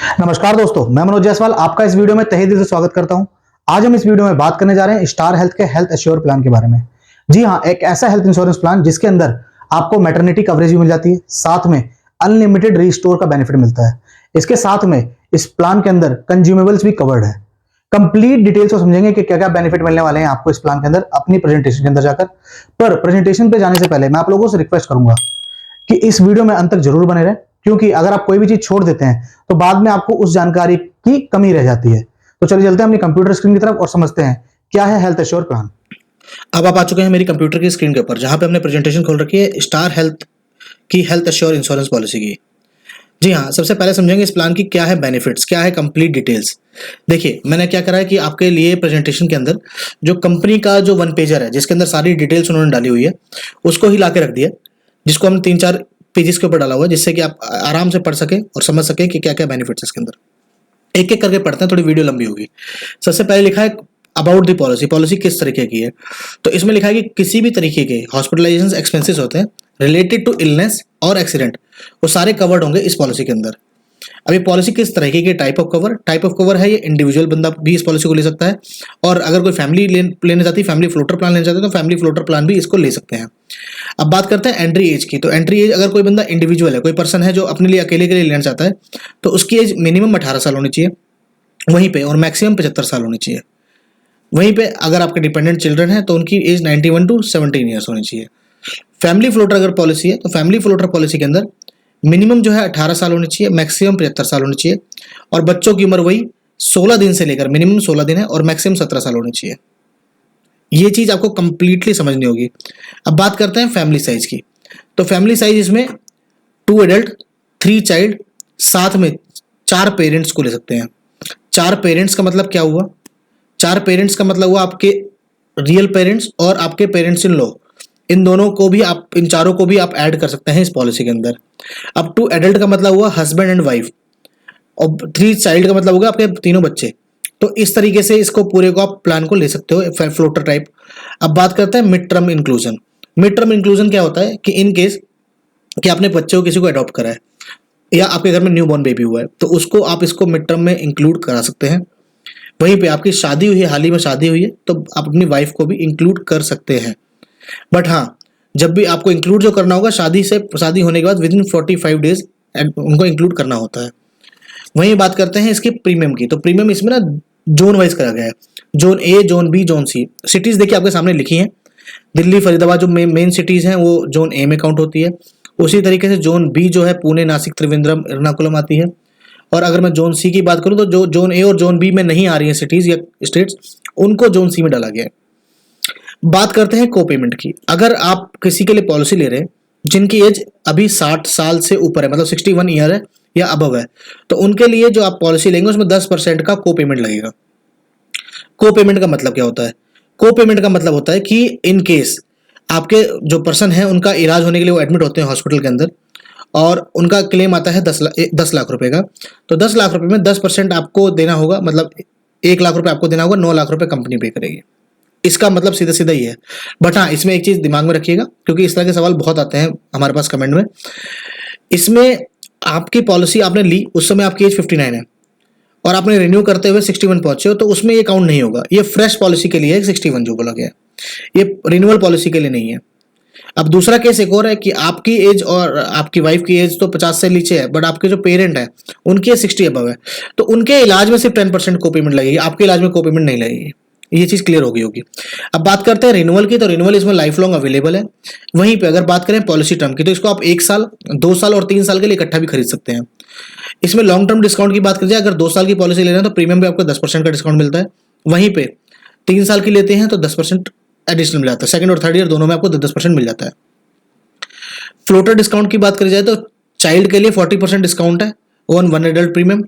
नमस्कार दोस्तों, मैं मनोज जायसवाल आपका इस वीडियो में तहे दिल से स्वागत करता हूं। आज हम इस वीडियो में बात करने जा रहे हैं स्टार हेल्थ के हेल्थ एश्योर प्लान के बारे में। जी हां, एक ऐसा हेल्थ इंश्योरेंस प्लान जिसके अंदर आपको मैटरनिटी कवरेज भी मिल जाती है, साथ में अनलिमिटेड रीस्टोर का बेनिफिट मिलता है। इसके साथ में इस प्लान के अंदर कंज्यूमेबल्स भी कवर्ड है। कंप्लीट डिटेल्स को समझेंगे कि क्या क्या बेनिफिट मिलने वाले हैं आपको इस प्लान के अंदर अपनी प्रेजेंटेशन के अंदर जाकर। पर प्रेजेंटेशन पे जाने से पहले मैं आप लोगों से रिक्वेस्ट करूंगा कि इस वीडियो में अंत तक जरूर बने रहें, क्योंकि अगर आप कोई भी चीज छोड़ देते हैं तो बाद में आपको उस जानकारी की कमी रह जाती है। तो चलिए चलते हैं अपनी कंप्यूटर स्क्रीन की तरफ और समझते हैं क्या है हेल्थ एश्योर प्लान। अब आप आ चुके हैं मेरी कंप्यूटर की स्क्रीन के ऊपर, जहां पे हमने प्रेजेंटेशन खोल रखी है स्टार हेल्थ की हेल्थ एश्योर इंश्योरेंस पॉलिसी की। जी हाँ, सबसे पहले समझेंगे इस प्लान की क्या है बेनिफिट्स, क्या है कंप्लीट डिटेल्स। देखिए, मैंने क्या करा है कि आपके लिए प्रेजेंटेशन के अंदर जो कंपनी का जो वन पेजर है जिसके अंदर सारी डिटेल्स उन्होंने डाली हुई है उसको ही ला के रख दिया, जिसको हम 3-4 पेजेस के ऊपर डाला हुआ है, जिससे कि आप आराम से पढ़ सके और समझ सके कि क्या क्या बेनिफिट्स है इसके अंदर। एक एक करके पढ़ते हैं, थोड़ी वीडियो लंबी होगी। सबसे पहले लिखा है अबाउट द पॉलिसी, पॉलिसी किस तरीके की है। तो इसमें लिखा है कि किसी भी तरीके के हॉस्पिटलाइजेशन एक्सपेंसेस होते हैं रिलेटेड टू इलनेस और एक्सीडेंट, वो सारे कवर्ड होंगे इस पॉलिसी के अंदर। अब ये पॉलिसी किस तरीके की टाइप ऑफ कवर है, ये इंडिविजुअल बंदा भी इस पॉलिसी को ले सकता है, और अगर कोई फैमिली लेने जाती है, फैमिली फ्लोटर प्लान लेना चाहते हैं, तो फैमिली फ्लोटर प्लान भी इसको ले सकते हैं। अब बात करते हैं एंट्री एज की। तो एंट्री एज, अगर कोई बंदा इंडिविजुअल है, कोई पर्सन है जो अपने लिए अकेले के लिए लेना चाहता है, तो उसकी एज मिनिमम 18 साल होनी चाहिए वहीं पे, और मैक्सिमम 75 साल होनी चाहिए। वहीं पे अगर आपके डिपेंडेंट चिल्ड्रन है तो उनकी एज 91 टू 17 ईयर्स होनी चाहिए। फैमिली फ्लोटर अगर पॉलिसी है तो फैमिली फ्लोटर पॉलिसी के अंदर मिनिमम जो है 18 साल होनी चाहिए, मैक्सिमम 75 साल होनी चाहिए, और बच्चों की उम्र वही 16 दिन से लेकर, मिनिमम 16 दिन है, और मैक्सिमम 17 साल होनी चाहिए। ये चीज आपको कंप्लीटली समझनी होगी। अब बात करते हैं फैमिली साइज की। तो फैमिली साइज इसमें 2 एडल्ट 3 चाइल्ड, साथ में 4 पेरेंट्स को ले सकते हैं। 4 पेरेंट्स का मतलब क्या हुआ? 4 पेरेंट्स का मतलब हुआ आपके रियल पेरेंट्स और आपके पेरेंट्स इन लॉ, इन दोनों को भी आप, इन चारों को भी आप ऐड कर सकते हैं इस पॉलिसी के अंदर। अब 2 एडल्ट का मतलब हुआ हस्बैंड एंड वाइफ, और 3 चाइल्ड का मतलब होगा आपके तीनों बच्चे। तो इस तरीके से इसको पूरे को आप प्लान को ले सकते हो फ्लोटर टाइप। अब बात करते हैं mid term inclusion. Mid term inclusion क्या होता है कि इन केस कि आपने बच्चे को किसी को अडॉप्ट करा है, या आपके घर में न्यू बॉर्न बेबी हुआ है, तो उसको आप इसको मिड टर्म में इंक्लूड करा सकते हैं। वहीं पे आपकी शादी हुई है, हाल ही में शादी हुई है, तो आप अपनी वाइफ को भी इंक्लूड कर सकते हैं। बट हाँ, जब भी आपको इंक्लूड जो करना होगा, शादी होने के बाद विद इन 45 डेज उनको इंक्लूड करना होता है। वहीं बात करते हैं इसके प्रीमियम की। तो प्रीमियम इसमें ना जोन वाइज करा गया है, zone A, zone B, zone C. Cities देखिए आपके सामने लिखी हैं। दिल्ली, फरीदाबाद जो मेन सिटीज हैं वो जोन ए में काउंट होती है। उसी तरीके से जोन बी जो है पुणे, नासिक, त्रिवेंद्रम, एर्नाकुलम आती है। और अगर मैं जोन सी की बात करूं तो जो जोन ए और जोन बी में नहीं आ रही है सिटीज या स्टेट्स, उनको जोन सी में डाला गया है। बात करते हैं को पेमेंट की। अगर आप किसी के लिए पॉलिसी ले रहे हैं जिनकी एज अभी 60 साल से ऊपर है, मतलब 61 ईयर है या अबव है, तो उनके लिए जो आप पॉलिसी लेंगे उसमें 10% का को पेमेंट लगेगा। को पेमेंट का मतलब क्या होता है? को पेमेंट का मतलब होता है कि इन केस आपके जो पर्सन है उनका इलाज होने के लिए वो एडमिट होते हैं हॉस्पिटल के अंदर, और उनका क्लेम आता है 10 लाख रुपए का, तो 10 लाख रुपए में 10% आपको देना होगा, मतलब 1 लाख रुपए आपको देना होगा, 9 लाख रुपए कंपनी पे करेगी। इसका मतलब सीधा सीधा ही है। बट हाँ, इसमें एक चीज दिमाग में रखिएगा, क्योंकि इस तरह के सवाल बहुत आते हैं हमारे पास कमेंट में। इसमें आपकी पॉलिसी आपने ली, उस समय आपकी एज 59 है, और आपने रिन्यू करते हुए 61 पहुंचे हो, तो उसमें ये काउंट नहीं होगा। ये फ्रेश पॉलिसी के लिए है 61 जो बोला गया है, ये रिन्यूअल पॉलिसी के लिए नहीं है। अब दूसरा केस एक और है कि आपकी एज और आपकी वाइफ की एज तो 50 से नीचे है, बट आपके जो पेरेंट है उनकी एज 60 अबव है, तो उनके इलाज में सिर्फ 10% को पेमेंट लगेगी, आपके इलाज में को पेमेंट नहीं लगेगी। ये चीज क्लियर होगी। अब बात करते हैं रिन्यूअल की। तो रिन्यूअल इसमें लाइफ लॉन्ग अवेलेबल है। वहीं पे अगर बात करें पॉलिसी टर्म की, तो इसको आप 1 साल, 2 साल और 3 साल के लिए इकट्ठा भी खरीद सकते हैं। इसमें लॉन्ग टर्म डिस्काउंट की बात की जाए, अगर 2 साल की पॉलिसी ले रहे हैं तो प्रीमियम पे आपको 10% का डिस्काउंट मिलता है। वहीं पे 3 साल की लेते हैं तो 10% एडिशनल मिल जाता है। सेकंड और थर्ड ईयर दोनों में आपको 10% मिल जाता है। फ्लोटर डिस्काउंट की बात करी जाए तो चाइल्ड के लिए 40% डिस्काउंट है ऑन 1 एडल्ट प्रीमियम,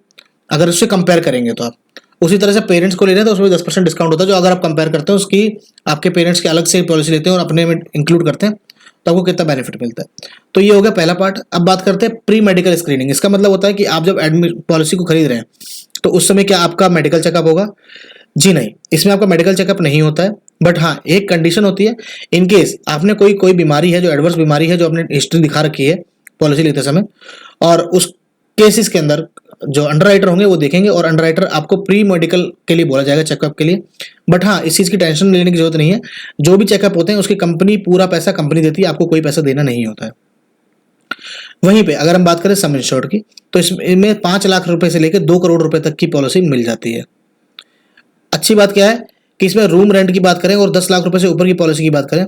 अगर उससे कंपेयर करेंगे तो आप। उसी तरह से पेरेंट्स को ले रहे हैं तो उसमें 10% डिस्काउंट होता है, जो अगर आप कंपेयर करते हैं उसकी, आपके पेरेंट्स की अलग से पॉलिसी लेते हैं और अपने में इंक्लूड करते हैं, तो आपको कितना बेनिफिट मिलता है। तो ये हो गया पहला पार्ट। अब बात करते हैं प्री मेडिकल स्क्रीनिंग। इसका मतलब होता है कि आप जब पॉलिसी को खरीद रहे हैं तो उस समय क्या आपका मेडिकल चेकअप होगा? जी नहीं, इसमें आपका मेडिकल चेकअप नहीं होता है। बट हाँ, एक कंडीशन होती है, इन केस आपने कोई बीमारी है जो एडवर्स बीमारी है, जो आपने हिस्ट्री दिखा रखी है पॉलिसी लेते समय, और केसेस के अंदर जो अंडरराइटर होंगे वो देखेंगे, और अंडरराइटर आपको प्री मेडिकल के लिए बोला जाएगा, चेकअप के लिए। बट हाँ, इस चीज़ की टेंशन लेने की जरूरत नहीं है। जो भी चेकअप होते हैं उसकी कंपनी पूरा पैसा कंपनी देती है, आपको कोई पैसा देना नहीं होता है। वहीं पे अगर हम बात करें सम इंश्योर्ड की, तो इसमें 5 लाख रुपए से लेकर 2 करोड़ रुपए तक की पॉलिसी मिल जाती है। अच्छी बात क्या है कि इसमें रूम रेंट की बात करें और 10 लाख रुपए से ऊपर की पॉलिसी की बात करें,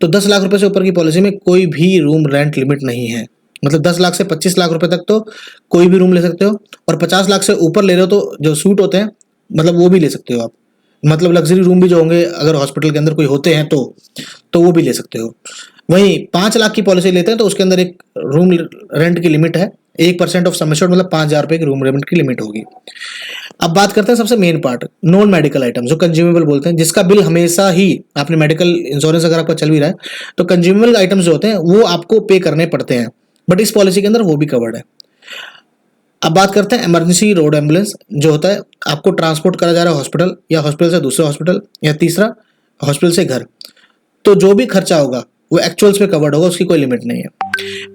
तो 10 लाख रुपए से ऊपर की पॉलिसी में कोई भी रूम रेंट लिमिट नहीं है। मतलब 10 लाख से 25 लाख रुपए तक तो कोई भी रूम ले सकते हो, और 50 लाख से ऊपर ले रहे हो तो जो सूट होते हैं मतलब वो भी ले सकते हो आप। मतलब लग्जरी रूम भी जो होंगे अगर हॉस्पिटल के अंदर कोई होते हैं तो वो भी ले सकते हो। वहीं 5 लाख की पॉलिसी लेते हैं तो उसके अंदर एक रूम रेंट की लिमिट है, 1% ऑफ सम एश्योर्ड मतलब 5,000 रुपए की रूम रेंट की लिमिट होगी। अब बात करते हैं सबसे main part, non medical item जो कंज्यूमेबल बोलते हैं, जिसका बिल हमेशा ही आपने मेडिकल इंश्योरेंस अगर आपका चल भी रहा है तो कंज्यूमेबल आइटम्स जो होते हैं वो आपको पे करने पड़ते हैं, बट इस पॉलिसी के अंदर वो भी कवर्ड है। अब बात करते हैं इमरजेंसी रोड एम्बुलेंस, जो होता है आपको ट्रांसपोर्ट करा जा रहा है हॉस्पिटल या हॉस्पिटल से दूसरे हॉस्पिटल या तीसरा हॉस्पिटल से घर, तो जो भी खर्चा होगा वो एक्चुअल्स में कवर्ड होगा, उसकी कोई लिमिट नहीं है।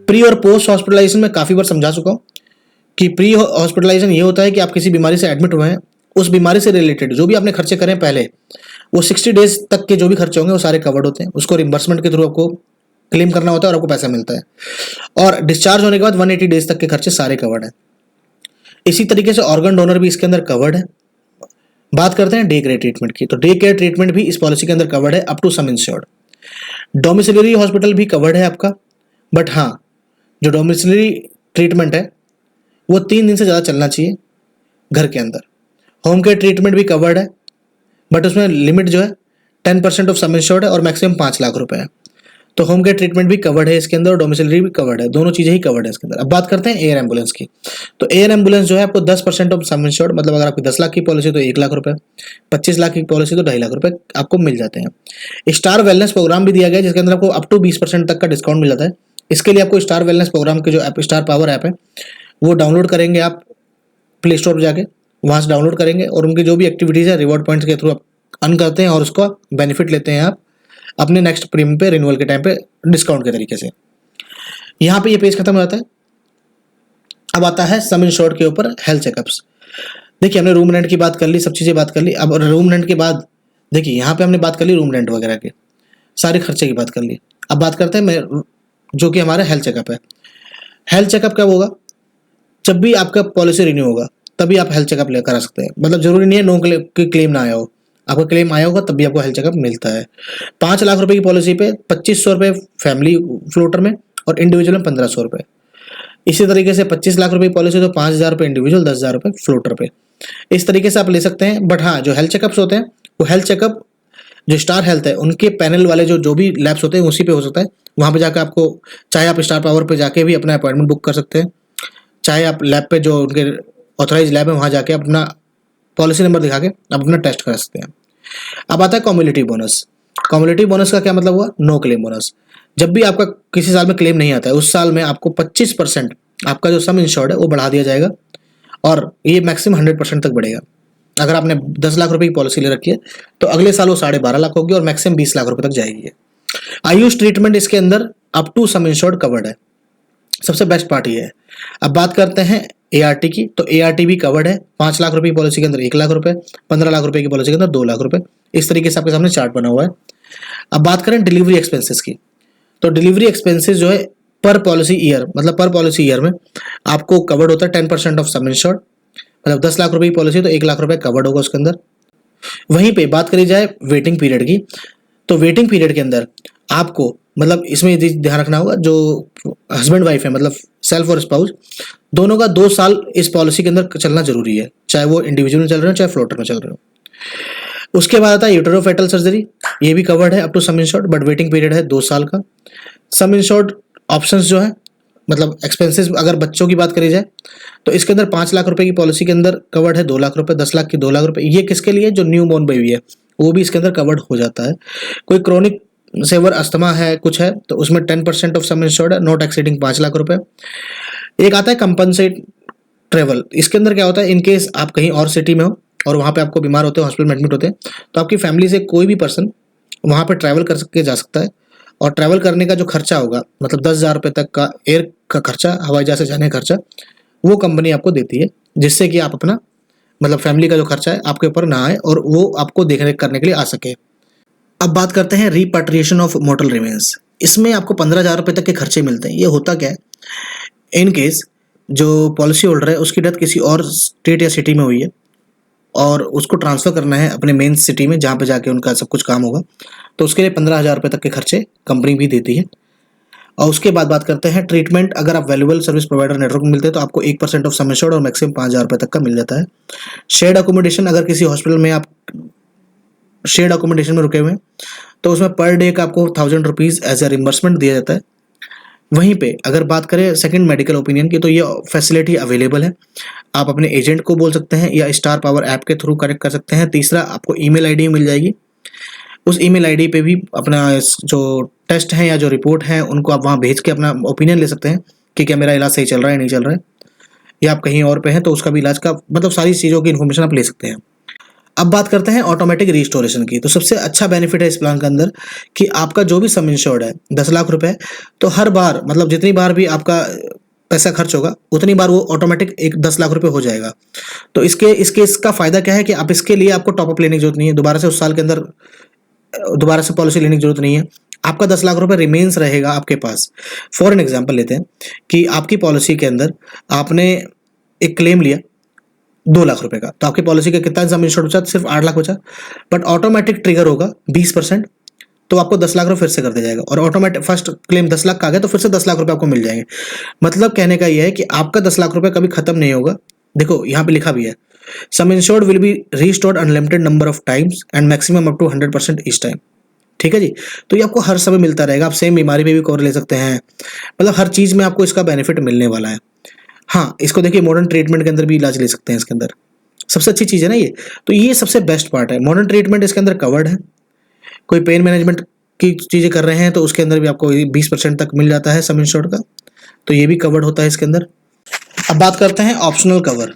प्री और पोस्ट हॉस्पिटलाइजेशन में काफी बार समझा चुका हूं कि प्री हॉस्पिटलाइजेशन ये होता है कि आप किसी बीमारी से एडमिट हुए हैं, उस बीमारी से रिलेटेड जो भी आपने खर्चे करें पहले, वो 60 डेज तक के जो भी खर्चे होंगे वो सारे कवर्ड होते हैं। उसको रिम्बर्समेंट के थ्रू आपको क्लेम करना होता है और आपको पैसा मिलता है, और डिस्चार्ज होने के बाद 180 डेज तक के खर्चे सारे कवर्ड हैं। इसी तरीके से ऑर्गन डोनर भी इसके अंदर कवर्ड है। बात करते हैं डे केयर ट्रीटमेंट की, तो डे केयर ट्रीटमेंट भी इस पॉलिसी के अंदर कवर्ड है up to sum insured. Domiciliary hospital भी कवर्ड है आपका, बट हाँ, जो डोमिसिलरी ट्रीटमेंट है वो 3 दिन से ज़्यादा चलना चाहिए घर के अंदर। होम केयर ट्रीटमेंट भी कवर्ड है, बट उसमें लिमिट जो है 10% ऑफ सम इंश्योर्ड है और मैक्सिमम 5 लाख रुपए है। तो होम केयर ट्रीटमेंट भी कवर्ड है इसके अंदर और डोमिसिलरी भी कवर्ड है, दोनों चीज़ें ही कवर्ड है इसके अंदर। अब बात करते हैं एयर एम्बुलेंस की, तो एयर एम्बुलेंस जो है आपको 10% ऑफ सम इंश्योर्ड, मतलब अगर आपकी 10 लाख की पॉलिसी तो 1 लाख रुपए, 25 लाख की पॉलिसी तो 2.5 लाख रुपए आपको मिल जाते हैं। स्टार वेलनेस प्रोग्राम भी दिया गया है जिसके अंदर आपको अप टू 20% तक का डिस्काउंट मिल जाता है। इसके लिए आपको स्टार वेलनेस प्रोग्राम के जो ऐप स्टार पावर ऐप है वो डाउनलोड करेंगे आप प्ले स्टोर पर जाके, वहाँ से डाउनलोड करेंगे और उनकी जो भी एक्टिविटीज़ है रिवॉर्ड पॉइंट्स के थ्रू आप अर्न करते हैं और उसका बेनिफिट लेते हैं आप अपने नेक्स्ट प्रीमियम पे रिन्यूअल के टाइम पे डिस्काउंट के तरीके से। यहाँ पे ये पेज खत्म हो जाता है। अब आता है सम इंश्योर्ड के ऊपर हेल्थ चेकअप्स। देखिए हमने रूम रेंट की बात कर ली, सब चीज़ें बात कर ली। अब रूम रेंट के बाद देखिए यहाँ पे हमने बात कर ली रूम रेंट वगैरह के, सारे खर्चे की बात कर ली। अब बात करते हैं मैं जो कि हमारा हेल्थ चेकअप है। हेल्थ चेकअप कब होगा? जब भी आपका पॉलिसी रिन्यू होगा तभी आप हेल्थ चेकअप करा सकते हैं। मतलब जरूरी नहीं है नो क्लेम ना आया हो, आपका क्लेम आया होगा तभी आपको हेल्थ चेकअप मिलता है। 5 लाख रुपए की पॉलिसी पे 2500 रुपये फैमिली फ्लोटर में और इंडिविजुअल में 1500 रुपये। इसी तरीके से 25 लाख रुपए की पॉलिसी तो 5,000 रुपये इंडिविजुअल, 10,000 रुपये फ्लोटर पे। इस तरीके से आप ले सकते हैं। बट हाँ, जो हेल्थ चेकअप्स होते हैं वो हेल्थ चेकअप जो स्टार हेल्थ है उनके पैनल वाले जो भी लैब्स होते हैं उसी पे हो सकता है। वहाँ पे जाकर आपको चाहे आप स्टार पावर पे जाके भी अपना अपॉइंटमेंट बुक कर सकते हैं, चाहे आप लैब पे जो उनके ऑथराइज लैब है वहाँ जाके अपना पॉलिसी नंबर दिखा के आप अपना टेस्ट करा सकते हैं। अब आता है कॉम्युलेटिव बोनस। कॉम्युलेटिव बोनस का क्या मतलब हुआ? No claim bonus. जब भी आपका किसी साल में क्लेम नहीं आता है उस साल में आपको 25% आपका जो सम इंश्योर्ड है वो बढ़ा दिया जाएगा और ये मैक्सिमम 100% तक बढ़ेगा। अगर आपने 10 लाख रुपए की पॉलिसी ले रखी है तो अगले साल वो 12.5 लाख होगी और मैक्सिमम 20 लाख रुपए तक जाएगी। आयुष ट्रीटमेंट इसके अंदर up to sum insured covered है। सबसे बेस्ट पार्ट ये है। अब बात करते हैं ART की, तो ART भी कवर्ड है। 5 लाख रुपए की पॉलिसी के अंदर 1 लाख रुपए, 15 लाख रुपए की पॉलिसी के अंदर 2 लाख रुपए। इस तरीके से आपके सामने चार्ट बना हुआ है। अब बात करें डिलीवरी एक्सपेंसेस की, तो डिलीवरी एक्सपेंसेस जो है पर पॉलिसी ईयर, मतलब पर पॉलिसी ईयर में आपको कवर्ड होता है 10% ऑफ सम इंश्योर्ड। मतलब 10 लाख रुपए की पॉलिसी तो 1 लाख रुपए कवर्ड होगा उसके अंदर। वहीं पे बात करी जाए वेटिंग पीरियड की, तो वेटिंग पीरियड के अंदर आपको मतलब इसमें ध्यान रखना होगा जो हस्बैंड वाइफ है मतलब सेल्फ और स्पाउस दोनों का 2 साल इस पॉलिसी के अंदर चलना जरूरी है, चाहे वो इंडिविजुअल में चल रहे हो चाहे फ्लोटर में चल रहे हो। उसके बाद आता है यूटेरोफेटल सर्जरी, ये भी कवर्ड है up to sum insured, but waiting period है 2 साल का। सम इंश्योर्ड ऑप्शंस जो है मतलब एक्सपेंसेस अगर बच्चों की बात करी जाए तो इसके अंदर 5 लाख रुपए की पॉलिसी के अंदर कवर्ड है 2 लाख रुपए, 10 लाख की 2 लाख रुपए। ये किसके लिए? जो न्यू बॉर्न बेबी है वो भी इसके अंदर कवर्ड हो जाता है। कोई क्रोनिक सेवर अस्थमा है कुछ है तो उसमें 10% ऑफ सम इंश्योर्ड है, नॉट एक्सीडिंग 5 लाख रुपए। एक आता है कंपनसेट ट्रेवल। इसके अंदर क्या होता है, इनकेस आप कहीं और सिटी में हो और वहाँ पे आपको बीमार होते हो, हॉस्पिटल में एडमिट होते हैं, तो आपकी फैमिली से कोई भी पर्सन वहाँ पे ट्रैवल कर के जा सकता है और ट्रैवल करने का जो खर्चा होगा मतलब 10,000 रुपये तक का एयर का खर्चा, हवाई जहाज से जाने का खर्चा वो कंपनी आपको देती है, जिससे कि आप अपना मतलब फैमिली का जो खर्चा है आपके ऊपर ना आए और वो आपको देखरेख करने के लिए आ सके। अब बात करते हैं रिपाट्रिएशन ऑफ मोर्टल रिमेन्स। इसमें आपको 15,000 रुपये तक के खर्चे मिलते हैं। ये होता क्या है, इन केस जो पॉलिसी होल्डर है उसकी डेथ किसी और स्टेट या सिटी में हुई है और उसको ट्रांसफ़र करना है अपने मेन सिटी में जहाँ पे जाके उनका सब कुछ काम होगा, तो उसके लिए 15,000 रुपये तक के खर्चे कंपनी भी देती है। और उसके बाद बात करते हैं ट्रीटमेंट। अगर आप वैल्यूएबल सर्विस प्रोवाइडर नेटवर्क में मिलते हैं तो आपको 1% ऑफ सम एश्योर्ड और मैक्सिमम 5,000 रुपये तक का मिल जाता है। शेयर्ड अकोमोडेशन, अगर किसी हॉस्पिटल में आप शेयर्ड अकोमोडेशन में रुके हुए हैं तो उसमें पर डे का आपको 1,000 रुपीज़ एज ए रिम्बर्समेंट दिया जाता है। वहीं पे अगर बात करें सेकंड मेडिकल ओपिनियन की, तो ये फैसिलिटी अवेलेबल है। आप अपने एजेंट को बोल सकते हैं या स्टार पावर ऐप के थ्रू कनेक्ट कर सकते हैं। तीसरा, आपको ईमेल आईडी मिल जाएगी। उस ईमेल आईडी पे भी अपना जो टेस्ट है या जो रिपोर्ट है उनको आप वहाँ भेज के अपना ओपिनियन ले सकते हैं कि क्या मेरा इलाज सही चल रहा है नहीं चल रहा है, या आप कहीं और पे हैं तो उसका भी इलाज का मतलब सारी चीज़ों की इन्फॉर्मेशन आप ले सकते हैं। अब बात करते हैं ऑटोमेटिक रिस्टोरेशन की। तो सबसे अच्छा बेनिफिट है इस प्लान के अंदर कि आपका जो भी सम इंश्योर्ड है 10 लाख रुपए, तो हर बार मतलब जितनी बार भी आपका पैसा खर्च होगा उतनी बार वो ऑटोमेटिक एक 10 लाख रुपए हो जाएगा। तो इसका फ़ायदा क्या है कि आप इसके लिए आपको टॉपअप लेने की जरूरत नहीं है, दोबारा से उस साल के अंदर दोबारा से पॉलिसी लेने की जरूरत नहीं है। आपका 10 लाख रुपए रिमेन्स रहेगा आपके पास। फॉर एन एग्जाम्पल लेते हैं कि आपकी पॉलिसी के अंदर आपने एक क्लेम लिया 2 लाख रुपए का, तो आपकी पॉलिसी का कितना सम इंश्योर्ड बचा? सिर्फ 8 लाख बचा। बट ऑटोमेटिक ट्रिगर होगा 20%, तो आपको 10 लाख रुपए फिर से कर दिया जाएगा। और ऑटोमेटिक फर्स्ट क्लेम 10 लाख का आ गया तो फिर से 10 लाख रुपए आपको मिल जाएंगे। मतलब कहने का यह है कि आपका 10 लाख रुपए कभी खत्म नहीं होगा। देखो यहाँ पे लिखा भी है, sum insured will be restored unlimited number of times and maximum up to 100% each time. ठीक है जी, तो ये आपको हर समय मिलता रहेगा। आप सेम बीमारी पे भी कवर ले सकते हैं, मतलब हर चीज़ में आपको इसका बेनिफिट मिलने वाला है। हाँ, इसको देखिए मॉडर्न ट्रीटमेंट के अंदर भी इलाज ले सकते हैं इसके अंदर। सबसे अच्छी चीज़ है ना ये, तो ये सबसे बेस्ट पार्ट है। मॉडर्न ट्रीटमेंट इसके अंदर कवर्ड है। कोई पेन मैनेजमेंट की चीज़ें कर रहे हैं तो उसके अंदर भी आपको 20% तक मिल जाता है सम इंश्योर्ड का, तो ये भी कवर्ड होता है इसके अंदर। अब बात करते हैं ऑप्शनल कवर,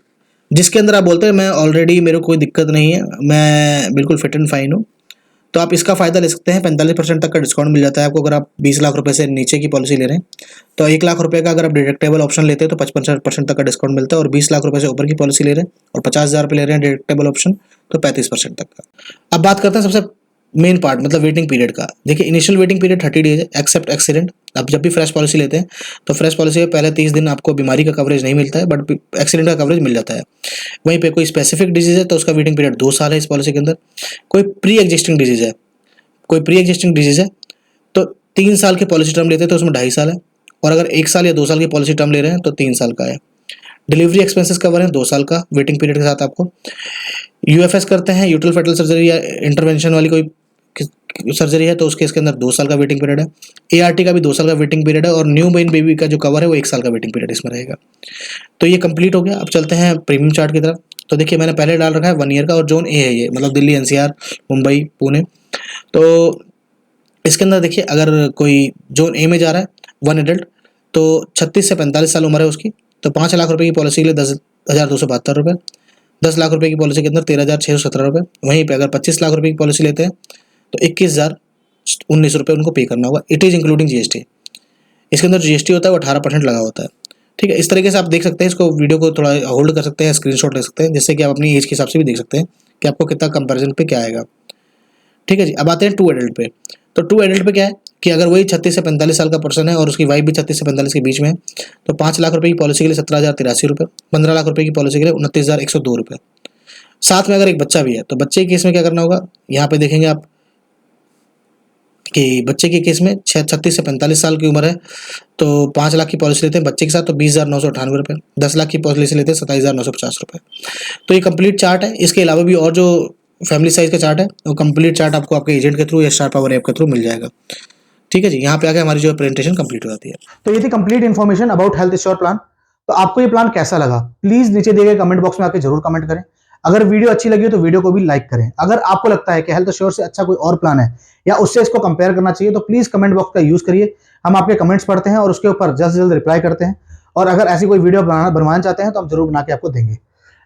जिसके अंदर आप बोलते हैं मैं ऑलरेडी मेरे को कोई दिक्कत नहीं है, मैं बिल्कुल फिट एंड फाइन हूँ, तो आप इसका फ़ायदा ले सकते हैं। 45% तक का डिस्काउंट मिल जाता है आपको अगर आप 20 लाख रुपए से नीचे की पॉलिसी ले रहे हैं। तो 1 लाख रुपए का अगर आप डिडक्टेबल ऑप्शन लेते हैं तो 55% तक का डिस्काउंट मिलता है, और 20 लाख रुपए से ऊपर की पॉलिसी ले रहे हैं और 50,000 रुपये ले रहे हैं डिडक्टेबल ऑप्शन तो 35% तक का। अब बात करते हैं सबसे मेन पार्ट मतलब वेटिंग पीरियड का। देखिए इनिशियल वेटिंग पीरियड 30 डेज है एक्सेप्ट एक्सीडेंट। आप जब भी फ्रेश पॉलिसी लेते हैं तो फ्रेश पॉलिसी में पहले 30 दिन आपको बीमारी का कवरेज नहीं मिलता है, बट एक्सीडेंट का कवरेज मिल जाता है। वहीं पे कोई स्पेसिफिक डिजीज है तो उसका वेटिंग पीरियड 2 साल है इस पॉलिसी के अंदर। कोई प्री एग्जिस्टिंग डिजीज है तो 3 साल की पॉलिसी टर्म लेते हैं तो उसमें 2.5 साल है, और अगर 1 साल या 2 साल की पॉलिसी टर्म ले रहे हैं तो 3 साल का है। डिलीवरी एक्सपेंसेस कवर है 2 साल का वेटिंग पीरियड के साथ आपको। यूएफएस करते हैं, यूट्रल फेटल सर्जरी या इंटरवेंशन वाली कोई सर्जरी है तो उसके इसके अंदर 2 साल का वेटिंग पीरियड है। एआरटी का भी 2 साल का वेटिंग पीरियड है, और न्यू बॉर्न बेबी का जो कवर है वो 1 साल का वेटिंग पीरियड इसमें रहेगा। तो ये कंप्लीट हो गया। अब चलते हैं प्रीमियम चार्ट की तरफ। तो देखिए मैंने पहले डाल रखा है 1 ईयर का, और जोन ए है ये मतलब दिल्ली, एनसीआर, मुंबई, पुणे। तो इसके अंदर देखिए अगर कोई जोन ए में जा रहा है 1 एडल्ट तो 36 से 45 साल उम्र है उसकी, तो 5 लाख रुपए की पॉलिसी के लिए 10,272 रुपये। 10 लाख रुपए की पॉलिसी के अंदर 13,617 रुपये। वहीं पे अगर 25 लाख रुपए की पॉलिसी लेते हैं तो 21,019 रुपये उनको पे करना होगा। It is including GST. इसके अंदर जीएसटी होता है वो 18% लगा होता है। ठीक है, इस तरीके से आप देख सकते हैं इसको, वीडियो को थोड़ा होल्ड कर सकते हैं, स्क्रीनशॉट ले सकते हैं, जिससे कि आप अपनी एज के हिसाब से भी देख सकते हैं कि आपको कितना कंपैरिजन पे क्या आएगा। ठीक है जी, अब आते हैं 2 एडल्ट पे। तो 2 एडल्ट पे क्या है कि अगर वही 36 से 45 साल का पर्सन है और उसकी वाइफ भी 36 से 45 के बीच में है तो 5 लाख रुपए की पॉलिसी के लिए 17,083 रुपये। 15 लाख रुपए की पॉलिसी के लिए 29,102 रुपये। साथ में अगर एक बच्चा भी है तो बच्चे के केस में क्या करना होगा, यहाँ पे देखेंगे आप कि बच्चे के केस में 36 से 45 साल की उम्र है तो 5 लाख की पॉलिसी लेते हैं बच्चे के साथ तो 20,998 रुपये। 10 लाख की पॉलिसी लेते हैं 27,950 रुपये। तो ये कंप्लीट चार्ट है। इसके अलावा भी और जो फैमिली साइज का चार्ट है वो कंप्लीट चार्ट आपको आपके एजेंट के थ्रू या स्टार पावर ऐप के थ्रू मिल जाएगा। ठीक है जी, यहाँ पे आके हमारी जो प्रेजेंटेशन कंप्लीट हो जाती है। तो ये थी complete information about health ensure plan. तो आपको ये प्लान कैसा लगा प्लीज नीचे दिए गए कमेंट बॉक्स में आके जरूर कमेंट करें। अगर वीडियो अच्छी लगी हो तो वीडियो को भी लाइक करें। अगर आपको लगता है कि हेल्थ इंश्योर से अच्छा कोई और प्लान है या उससे इसको कंपेयर करना चाहिए तो प्लीज कमेंट बॉक्स का यूज करिए। हम आपके कमेंट्स पढ़ते हैं और उसके ऊपर जल्द से जल्द रिप्लाई करते हैं, और अगर ऐसी कोई वीडियो बनवाना चाहते हैं तो हम जरूर बना के आपको देंगे।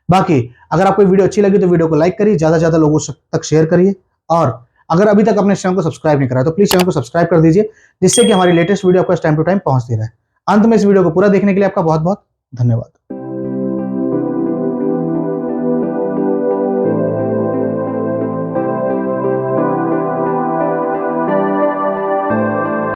बाकी अगर आपको वीडियो अच्छी लगी तो वीडियो को लाइक करिए, ज्यादा से ज्यादा लोगों तक शेयर करिए, और अगर अभी तक अपने चैनल को सब्सक्राइब नहीं करा तो प्लीज चैनल को सब्सक्राइब कर दीजिए, जिससे कि हमारी लेटेस्ट वीडियो आपको टाइम टू टाइम पहुंचती रहे। अंत में इस वीडियो को पूरा देखने के लिए आपका बहुत बहुत धन्यवाद।